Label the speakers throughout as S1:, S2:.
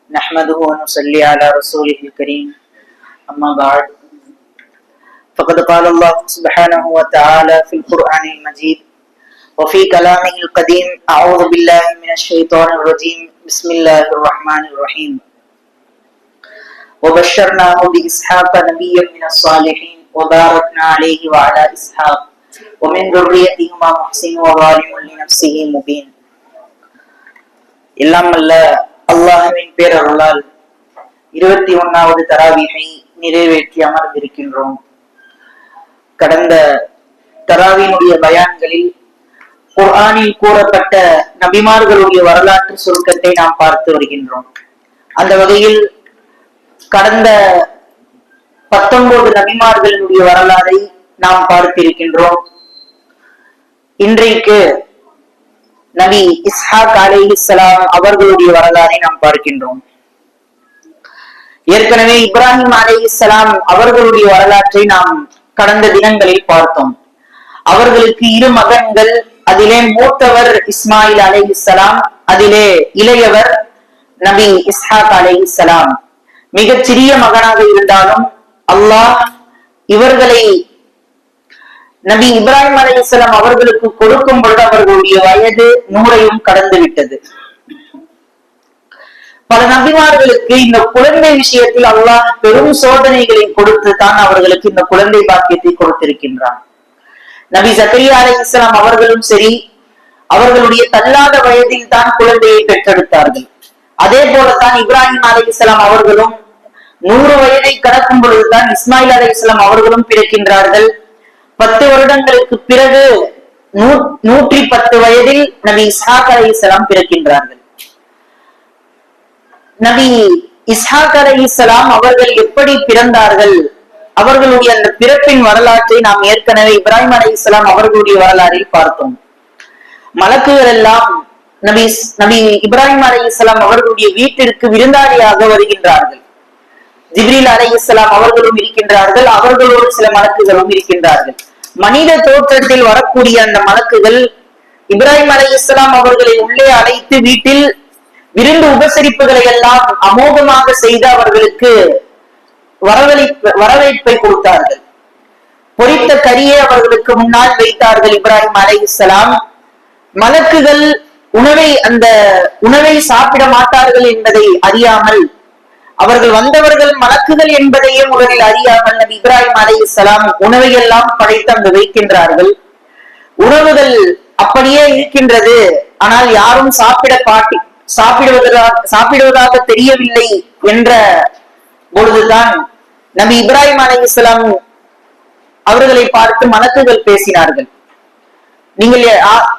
S1: نحمده ونصلي على رسوله الكريم أما بعد فقد قال الله سبحانه وتعالى في القرآن المجيد وفي كلامه القديم أعوذ بالله من الشيطان الرجيم بسم الله الرحمن الرحيم وبشرناه بإسحاق نبيا من الصالحين وباركنا عليه وعلى إسحاق ومن ذريتهما محسن وظالم لنفسه مبين. எல்லாம் அல்ல அல்லாஹ்வின் பேரருளால் 21வது தராவீஹை நிறைவேற்றி அமர்ந்திருக்கின்றோம். கடந்த தராவீனுடைய பயான்களில் குர்ஆனில் கூறப்பட்ட நபிமார்களுடைய வரலாற்று சுருக்கத்தை நாம் பார்த்து வருகின்றோம். அந்த வகையில் கடந்த 19 நபிமார்களுடைய வரலாறை நாம் பார்த்திருக்கின்றோம். இன்றைக்கு நபி இஸ்ஹாக் அலைஹிஸ்ஸலாம் அவர்களுடைய வரலாறை நாம் பார்க்கின்றோம். ஏற்கனவே இப்ராஹிம் அலைஹிஸ்ஸலாம் அவர்களுடைய வரலாற்றை நாம் கடந்த தினங்களில் பார்த்தோம். அவர்களுக்கு 2 மகன்கள், அதிலே மூத்தவர் இஸ்மாயில் அலைஹிஸ்ஸலாம், அதிலே இளையவர் நபி இஸ்ஹாக் அலைஹிஸ்ஸலாம். மிகச் சிறிய மகனாக இருந்தாலும் அல்லாஹ் இவர்களை நபி இப்ராஹிம் அலைஹிஸ்ஸலாம் அவர்களுக்கு கொடுக்கும் பொழுது அவர்களுடைய வயது 100ஐயும் கடந்து விட்டது. பல நபிமார்களுக்கு இந்த குழந்தை விஷயத்தில் அல்லாஹ் பெரும் சோதனைகளை கொடுத்து தான் அவர்களுக்கு இந்த குழந்தை பாக்கியத்தை கொடுத்திருக்கின்றான். நபி ஜக்கரியா அலைஹிஸ்ஸலாம் அவர்களும் சரி, அவர்களுடைய தள்ளாத வயதில் தான் குழந்தையை பெற்றெடுத்தார்கள். அதே போலதான் இப்ராஹிம் அலைஹிஸ்ஸலாம் அவர்களும் 100 வயதை கடக்கும் பொழுதுதான் இஸ்மாயில் அலைஹிஸ்ஸலாம் அவர்களும் பிறக்கின்றார்கள். 10 வருடங்களுக்கு பிறகு 110 வயதில் நபி இஸ்ஹாக் அலைஹிஸ்ஸலாம் பிறக்கின்றார்கள். நபி இஸ்ஹாக் அலைஹிஸ்ஸலாம் அவர்கள் எப்படி பிறந்தார்கள், அவர்களுடைய அந்த பிறப்பின் வரலாற்றை நாம் ஏற்கனவே இப்ராஹிம் அலைஹிஸ்ஸலாம் அவர்களுடைய வரலாறில் பார்த்தோம். மலக்குகள் எல்லாம் நபி இப்ராஹிம் அலைஹிஸ்ஸலாம் அவர்களுடைய வீட்டிற்கு விருந்தாளியாக வருகின்றார்கள். ஜிப்ரீல் அலைஹிஸ்ஸலாம் அவர்களும் இருக்கின்றார்கள், அவர்களோடு சில மலக்குகளும் இருக்கின்றார்கள். மனித தோற்றத்தில் வரக்கூடிய அந்த மலக்குகள் இப்ராஹிம் அலைஹிஸ்ஸலாம் அவர்களை உள்ளே அழைத்து வீட்டில் விருந்து உபசரிப்புகளை எல்லாம் அமோகமாக செய்து அவர்களுக்கு வரவேற்பை கொடுத்தார்கள். பொரித்த கரியை அவர்களுக்கு முன்னால் வைத்தார்கள் இப்ராஹிம் அலைஹிஸ்ஸலாம். மலக்குகள் அந்த உணவை சாப்பிட மாட்டார்கள் என்பதை அறியாமல், அவர்கள் வந்தவர்கள் மலக்குகள் என்பதையும் உலகில் அறியாமல் நபி இப்ராஹிம் அலைஹிஸ்ஸலாம் உணவை எல்லாம் படைத்து அங்கு வைக்கின்றார்கள். உணவுகள் அப்படியே இருக்கின்றது, ஆனால் யாரும் சாப்பிடுவதாக தெரியவில்லை என்ற பொழுதுதான் நபி இப்ராஹிம் அலைஹிஸ்ஸலாம் அவர்களை பார்த்து மலக்குகள் பேசினார்கள்.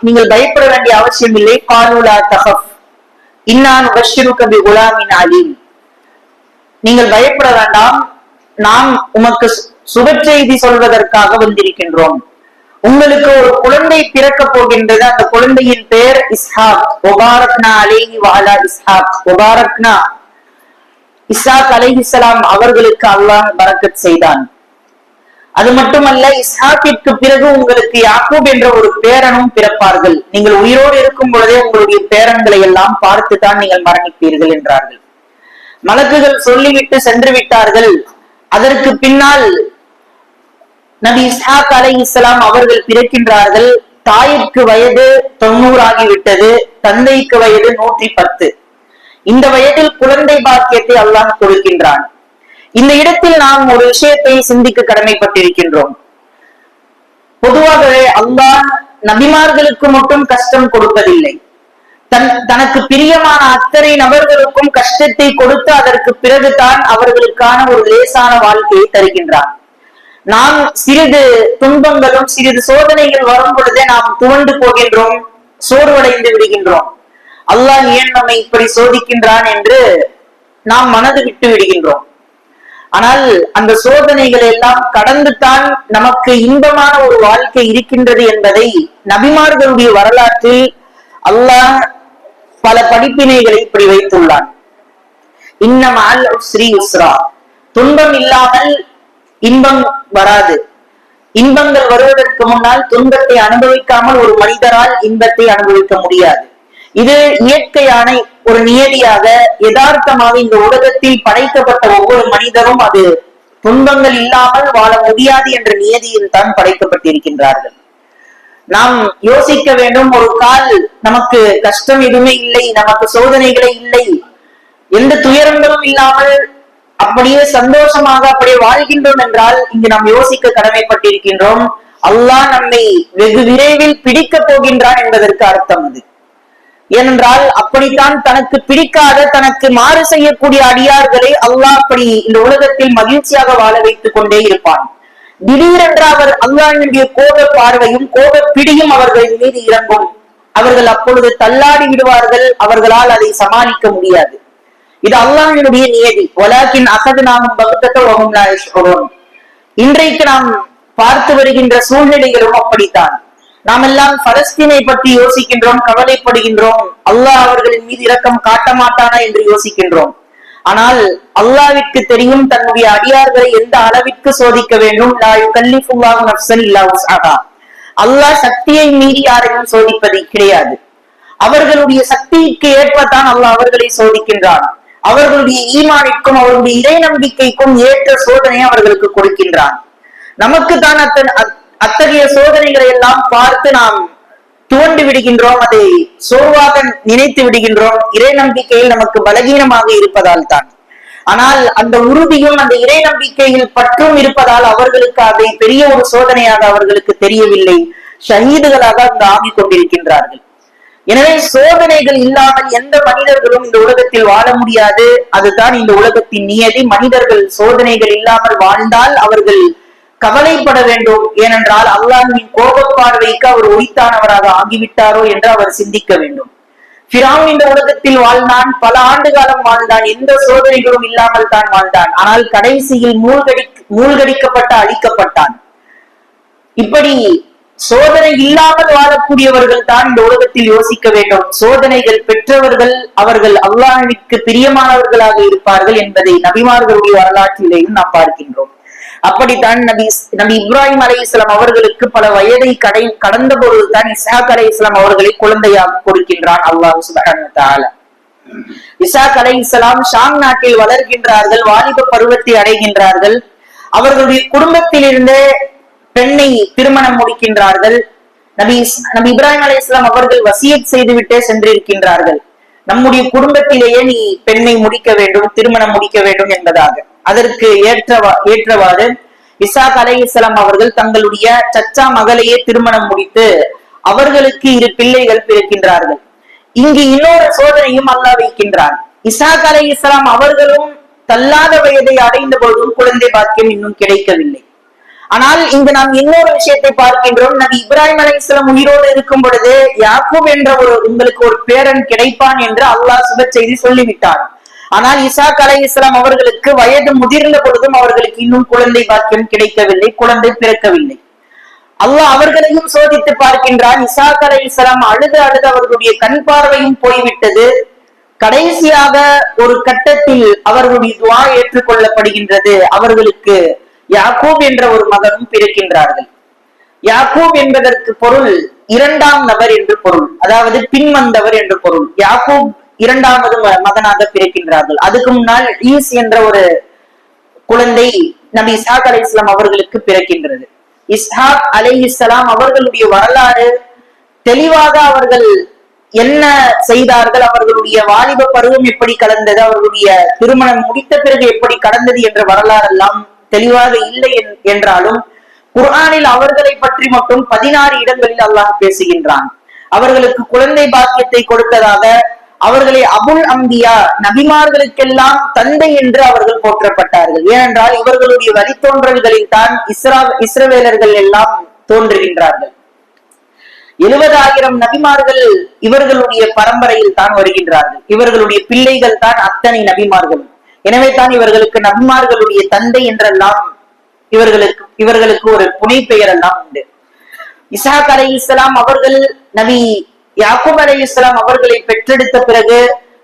S1: நீங்கள் பயப்பட வேண்டிய அவசியம் இல்லை. காலூலா தஹப் இன்னா நுபஷ்ஷிருக பிகுலாமின் அலீம். நீங்கள் பயப்பட வேண்டாம், நாம் உமக்கு சுப செய்தி சொல்வதற்காக வந்திருக்கின்றோம். உங்களுக்கு ஒரு குழந்தை பிறக்க போகின்றது. அந்த குழந்தையின் பெயர் இஸ்ஹாக். முபாரக்னா அலைஹி வஅலா இஸ்ஹாக். முபாரக்னா இஸ்ஹாக் அலைஹிஸ்ஸலாம் அவர்களுக்கு அல்லாஹ் பரக்கத் செய்தான். அது மட்டுமல்ல, இஸ்ஹாக்கிற்கு பிறகு உங்களுக்கு யாக்கூப் என்ற ஒரு பேரனும் பிறப்பார்கள். நீங்கள் உயிரோடு இருக்கும் பொழுதே உங்களுடைய பேரன்களை எல்லாம் பார்த்துதான் நீங்கள் மரணிப்பீர்கள் என்றார்கள். மலக்குகள் சொல்லிவிட்டு சென்று விட்டார்கள். அதற்கு பின்னால் நபி இஸ்ஹாக் அலைஹிஸ்ஸலாம் அவர்கள் பிறக்கின்றார்கள். தாயிற்கு வயது 90 ஆகிவிட்டது, தந்தைக்கு வயது 110. இந்த வயதில் குழந்தை பாக்கியத்தை அல்லாஹ் கொடுக்கின்றான். இந்த இடத்தில் நாம் ஒரு விஷயத்தை சிந்திக்க கடமைப்பட்டிருக்கின்றோம். பொதுவாகவே அல்லாஹ் நபிமார்களுக்கு மட்டும் கஷ்டம் கொடுப்பதில்லை, தனக்கு பிரியமான அத்தனை நபர்களுக்கும் கஷ்டத்தை கொடுத்து அதற்கு பிறகுதான் அவர்களுக்கான ஒரு லேசான வாழ்க்கையை தருகின்றான். நாம் சிறிது துன்பங்களும் சிறிது சோதனைகள் வரும் பொழுதே நாம் துவண்டு போகின்றோம், சோர்வடைந்து விடுகின்றோம். அல்லாஹ் ஏன் நம்மை இப்படி சோதிக்கின்றான் என்று நாம் மனது விட்டு விடுகின்றோம். ஆனால் அந்த சோதனைகள் எல்லாம் கடந்துதான் நமக்கு இன்பமான ஒரு வாழ்க்கை இருக்கின்றது என்பதை நபிமார்களுடைய வரலாற்றில் அல்லாஹ் பல படிப்பினைகளை இப்படி வைத்துள்ளான். இன்னமல் உஸ்ரி யுஸ்ரா. துன்பம் இல்லாமல் இன்பம் வராது. இன்பங்கள் வருவதற்கு முன்னால் துன்பத்தை அனுபவிக்காமல் ஒரு மனிதரால் இன்பத்தை அனுபவிக்க முடியாது. இது இயற்கையான ஒரு நியதியாக யதார்த்தமாக இந்த உலகத்தில் படைக்கப்பட்ட ஒவ்வொரு மனிதரும் அது துன்பங்கள் இல்லாமல் வாழ முடியாது என்ற நியதியில் தான் படைக்கப்பட்டிருக்கின்றார்கள். நாம் யோசிக்க வேண்டும், ஒரு கால் நமக்கு கஷ்டம் எதுவுமே இல்லை, நமக்கு சோதனைகளே இல்லை, எந்த துயரங்களும் இல்லாமல் அப்படியே சந்தோஷமாக அப்படியே வாழ்கின்றோம் என்றால் இங்கு நாம் யோசிக்க கடமைப்பட்டிருக்கின்றோம், அல்லாஹ் நம்மை வெகு விரைவில் பிடிக்க போகின்றான் என்பதற்கு அர்த்தம் அது. ஏனென்றால் அப்படித்தான் தனக்கு பிடிக்காத, தனக்கு மாறு செய்யக்கூடிய அடியார்களை அல்லாஹ் அப்படி இந்த உலகத்தில் மகிழ்ச்சியாக வாழ வைத்துக் கொண்டே இருப்பான். திடீரென்று அவர் அல்லாஹ்வினுடைய கோப பார்வையும் கோப பிடியும் அவர்களின் மீது இறங்கும். அவர்கள் அப்பொழுது தள்ளாடி விடுவார்கள், அவர்களால் அதை சமாளிக்க முடியாது. இது அல்லாஹ்வினுடைய நியதி. வலாக்கின் அகதுனாகும் பகுத்தத்தவகும் லா யஷ்உரூன். இன்றைக்கு நாம் பார்த்து வருகின்ற சூழ்நிலைகளும் அப்படித்தான். நாம் எல்லாம் பலஸ்தீனை பற்றி யோசிக்கின்றோம், கவலைப்படுகின்றோம், அல்லாஹ் அவர்களின் மீது இரக்கம் காட்ட மாட்டானா என்று யோசிக்கின்றோம். ஆனால் அல்லாஹ்விற்கு தெரியும் தன்னுடைய அடியார்களை எந்த அளவிற்கு சோதிக்க வேண்டும். லா யுகல்லிஃபுல்லாஹு நஃப்ஸன் இல்லா வஸ்அஹா. அல்லாஹ் சக்தியை மீறி யாரையும் சோதிப்பது கிடையாது. அவர்களுடைய சக்திக்கு ஏற்பத்தான் அல்லாஹ் அவர்களை சோதிக்கின்றான். அவர்களுடைய ஈமானிற்கும் அவர்களுடைய இறை நம்பிக்கைக்கும் ஏற்ற சோதனையை அவர்களுக்கு கொடுக்கின்றான். நமக்கு தான் அத்தகைய சோதனைகளை எல்லாம் பார்த்து நாம் துவண்டு விடுகின்றோம், அதை சோர்வாக நினைத்து விடுகின்றோம், இறை நம்பிக்கையில் நமக்கு பலகீனமாக இருப்பதால் தான். ஆனால் அந்த உறுதியும் அந்த இறை நம்பிக்கையில் பற்றும் இருப்பதால் அவர்களுக்கு அதை பெரிய ஒரு சோதனையாக அவர்களுக்கு தெரியவில்லை. ஷஹீதுகளாக அங்கு ஆகிக் கொண்டிருக்கின்றார்கள். எனவே சோதனைகள் இல்லாமல் எந்த மனிதர்களும் இந்த உலகத்தில் வாழ முடியாது. அதுதான் இந்த உலகத்தின் நியதி. மனிதர்கள் சோதனைகள் இல்லாமல் வாழ்ந்தால் அவர்கள் கவலைப்பட வேண்டும். ஏனென்றால் அல்லாஹ்வின் கோப பார்வைக்கு அவர் உரித்தானவராக ஆகிவிட்டாரோ என்று அவர் சிந்திக்க வேண்டும். ஃபிரௌன் இந்த உலகத்தில் வாழ்ந்தான், பல ஆண்டு காலம் வாழ்ந்தான், எந்த சோதனைகளும் இல்லாமல் தான் வாழ்ந்தான். ஆனால் கடைசியில் மூழ்கடிக்கப்பட்ட அழிக்கப்பட்டான். இப்படி சோதனை இல்லாமல் வாழக்கூடியவர்கள் தான் இந்த உலகத்தில் யோசிக்க வேண்டும். சோதனைகள் பெற்றவர்கள் அவர்கள் அல்லாஹ்விற்கு பிரியமானவர்களாக இருப்பார்கள் என்பதை நபிமார்களுடைய வரலாற்றிலேயும் நாம் பார்க்கின்றோம். அப்படித்தான் நபி இப்ராஹிம் அலைஹிஸ்ஸலாம் அவர்களுக்கு பல வயதை கடந்த பொழுதுதான் இஸ்ஹாக் அலைஹிஸ்ஸலாம் அவர்களை குழந்தையாக கொடுக்கின்றான் அல்லாஹ் சுப்ஹானஹு வ தஆலா. இஸ்ஹாக் அலைஹிஸ்ஸலாம் ஷாம் நாட்டில் வளர்கின்றார்கள், வாலிப பருவத்தை அடைகின்றார்கள். அவர்களுடைய குடும்பத்திலிருந்து பெண்ணை திருமணம் முடிக்கின்றார்கள். நபி இப்ராஹிம் அலைஹிஸ்ஸலாம் அவர்கள் வசியத் செய்துவிட்டே சென்றிருக்கின்றார்கள், நம்முடைய குடும்பத்திலேயே நீ பெண்ணை முடிக்க வேண்டும், திருமணம் முடிக்க வேண்டும் என்பதாக. அதற்கு ஏற்றவாறு இஸ்ஹாக் அலைஹிஸ்ஸலாம் அவர்கள் தங்களுடைய சச்சா மகளையே திருமணம் முடித்து அவர்களுக்கு 2 பிள்ளைகள் பிறக்கின்றார்கள். இங்கு இன்னொரு சோதனையும் அல்லாஹ் வைக்கின்றான். இஸ்ஹாக் அலைஹிஸ்ஸலாம் அவர்களும் தள்ளாத வயதை அடைந்த போதும் குழந்தை பாக்கியம் இன்னும் கிடைக்கவில்லை. ஆனால் இங்கு நாம் இன்னொரு விஷயத்தை பார்க்கின்றோம். நபி இப்ராஹிம் அலைஹிஸ்ஸலாம் உயிரோடு இருக்கும் பொழுது யாக்கூப் என்ற உங்களுக்கு ஒரு பேரன் கிடைப்பான் என்று அல்லாஹ் சுப செய்தி சொல்லிவிட்டார். ஆனால் இஸ்ஹாக் அலைஹிஸ்ஸலாம் அவர்களுக்கு வயது முதிர்ந்த பொழுதும் அவர்களுக்கு இன்னும் குழந்தை பாக்கியம் கிடைக்கவில்லை, குழந்தை பிறக்கவில்லை. அல்லாஹ் அவர்களையும் சோதித்து பார்க்கின்றான். இஸ்ஹாக் அலைஹிஸ்ஸலாம் அழுது அவர்களுடைய கண் பார்வையும் போய்விட்டது. கடைசியாக ஒரு கட்டத்தில் அவர்களுடைய துஆ ஏற்றுக்கொள்ளப்படுகின்றது. அவர்களுக்கு யாக்கூப் என்ற ஒரு மகனும் பிறக்கின்றார்கள். யாக்கூப் என்பதற்கு பொருள் 2ஆம் நபர் என்று பொருள், அதாவது பின் வந்தவர் என்று பொருள். யாக்கூப் 2வது மகனாக பிறக்கின்றார்கள். அதுக்கு முன்னால் ஈஸ் என்ற ஒரு குழந்தை நபி இஸ்ஹாக் அலைஹிஸ்ஸலாம் அவர்களுக்கு பிறக்கின்றது. இஸ்ஹாக் அலைஹிஸ்ஸலாம் அவர்களுடைய வரலாறு தெளிவாக அவர்கள் என்ன செய்தார்கள், அவர்களுடைய வாலிப பருவம் எப்படி கடந்தது, அவர்களுடைய திருமணம் முடித்த பிறகு எப்படி கடந்தது என்ற வரலாறு எல்லாம் தெளிவாக இல்லை என்றாலும் குர்ஆனில் அவர்களை பற்றி மட்டும் 16 இடங்களில் அல்லாஹ் பேசுகின்றான். அவர்களுக்கு குழந்தை பாக்கியத்தை கொடுத்ததாக, அவர்களை அபுல் அம்பியா நபிமார்களுக்கெல்லாம் தந்தை என்று அவர்கள் போற்றப்பட்டார்கள். ஏனென்றால் இவர்களுடைய வழித்தோன்றல்களில் தான் இஸ்ரவேலர்கள் எல்லாம் தோன்றுகின்றார்கள். 70,000 நபிமார்கள் இவர்களுடைய பரம்பரையில் தான் வருகின்றார்கள். இவர்களுடைய பிள்ளைகள் தான் அத்தனை நபிமார்களும். எனவே தான் இவர்களுக்கு நபிமார்களுடைய தந்தை என்றெல்லாம் இவர்களுக்கு ஒரு புனை பெயர் எல்லாம் உண்டு. இஸ்ஹாக் அலைஹிஸ்ஸலாம் அவர்கள் நபி யாக்கூப் அலைஹிஸ்ஸலாம் அவர்களை பெற்றெடுத்த பிறகு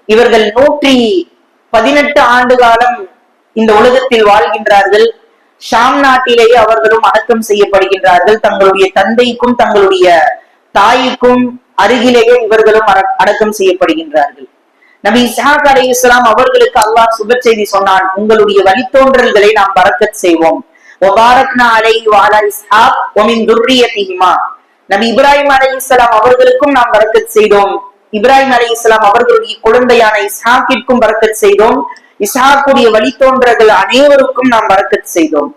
S1: இவர்கள் 118 ஆண்டு காலம் இந்த உலகத்தில் வாழ்கின்றார்கள். ஷாம் நாட்டிலேயே அவர்களும் அடக்கம் செய்யப்படுகின்றார்கள். தங்களுடைய தந்தைக்கும் தங்களுடைய தாய்க்கும் அருகிலேயே இவர்களும் அடக்கம் செய்யப்படுகின்றார்கள். நபி இஸ்ஹாக் அலைஹிஸ்ஸலாம் அவர்களுக்கு அல்லாஹ் சுப செய்தி சொன்னான், உங்களுடைய வழித்தோன்றல்களை நாம் பரக்கத் செய்வோம். நபி இப்ராஹிம் அலைஹிஸ்ஸலாம் அவர்களுக்கும் நாம் பரக்கத் செய்தோம். இப்ராஹிம் அலைஹிஸ்ஸலாம் அவர்களுடைய குழந்தையான இஸ்ஹாக்கிற்கும் பரக்கத் செய்தோம். இஸ்ஹாக்குடைய வழித்தோன்றல்கள் அனைவருக்கும் நாம் பரக்கத் செய்தோம்.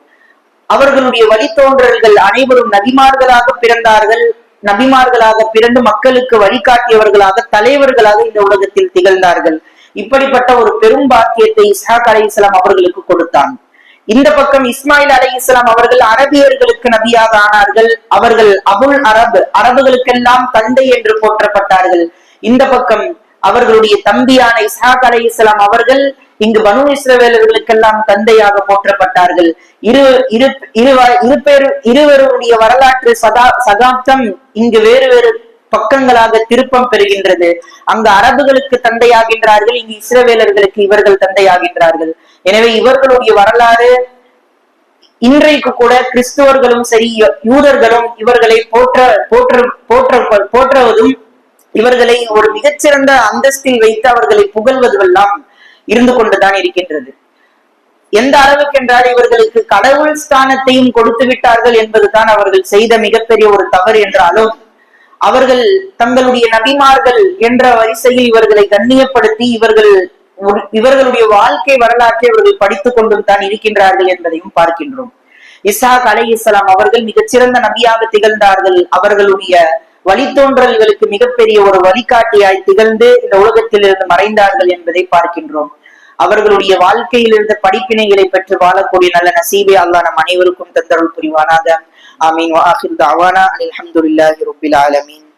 S1: அவர்களுடைய வழித்தோன்றல்கள் அனைவரும் நபிமார்களாக பிறந்தார்கள். நபிமார்களாக பிறந்து மக்களுக்கு வழிகாட்டியவர்களாக, தலைவர்களாக இந்த உலகத்தில் திகழ்ந்தார்கள். இப்படிப்பட்ட ஒரு பெரும் பாக்கியத்தை இஸ்ஹாக் அலைஹிஸ்ஸலாம் அவர்களுக்கு கொடுத்தான். இந்த பக்கம் இஸ்மாயில் அலைஹிஸ்ஸலாம் அவர்கள் அரபியர்களுக்கு நபியாக ஆனார்கள். அவர்கள் அபுல் அரபு, அரபுகளுக்கெல்லாம் தந்தை என்று போற்றப்பட்டார்கள். இந்த பக்கம் அவர்களுடைய தம்பியான இஸ்ஹாக் அலைஹிஸ்ஸலாம் அவர்கள் இங்கு பனு இஸ்ரவேலர்களுக்கெல்லாம் தந்தையாக போற்றப்பட்டார்கள். இருவருடைய வரலாற்று சகாப்தம் இங்கு வேறு வேறு பக்கங்களாக திருப்பம் பெறுகின்றது. அங்கு அரபுகளுக்கு தந்தையாகின்றார்கள், இங்கு இஸ்ரவேலர்களுக்கு இவர்கள் தந்தையாகின்றார்கள். எனவே இவர்களுடைய வரலாறு இன்றைக்கு கூட கிறிஸ்துவர்களும் சரி, யூதர்களும் இவர்களை போற்றுவதும், இவர்களை ஒரு மிகச்சிறந்த அந்தஸ்தில் வைத்து அவர்களை புகழ்வதுவெல்லாம் இருந்து கொண்டுதான் இருக்கின்றது. எந்த அளவுக்கு என்றால் இவர்களுக்கு கடவுள் ஸ்தானத்தையும் கொடுத்து விட்டார்கள் என்பதுதான் அவர்கள் செய்த மிகப்பெரிய ஒரு தவறு என்றாலும், அவர்கள் தங்களுடைய நபிமார்கள் என்ற வரிசையில் இவர்களை கண்ணியப்படுத்தி இவர்களுடைய வாழ்க்கை வரலாற்றை இவர்கள் படித்துக் கொண்டும் தான் இருக்கின்றார்கள் என்பதையும் பார்க்கின்றோம். இஸ்ஹாக் அலைஹிஸ்ஸலாம் அவர்கள் மிகச்சிறந்த நபியாக திகழ்ந்தார்கள். அவர்களுடைய வழித்தோன்றல்களுக்கு மிகப்பெரிய ஒரு வழிகாட்டியாய் திகழ்ந்து இந்த உலகத்தில் இருந்து மறைந்தார்கள் என்பதை பார்க்கின்றோம். அவர்களுடைய வாழ்க்கையில் இருந்த படிப்பினைகளை பெற்று வாழக்கூடிய நல்ல நசீபை அல்லாஹ் நம் அனைவருக்கும் தந்தருள் புரிவானாக. ஆமீன். வ ஆகிரு தஅவானா அல்ஹம்துலில்லாஹி ரப்பில் ஆலமீன்.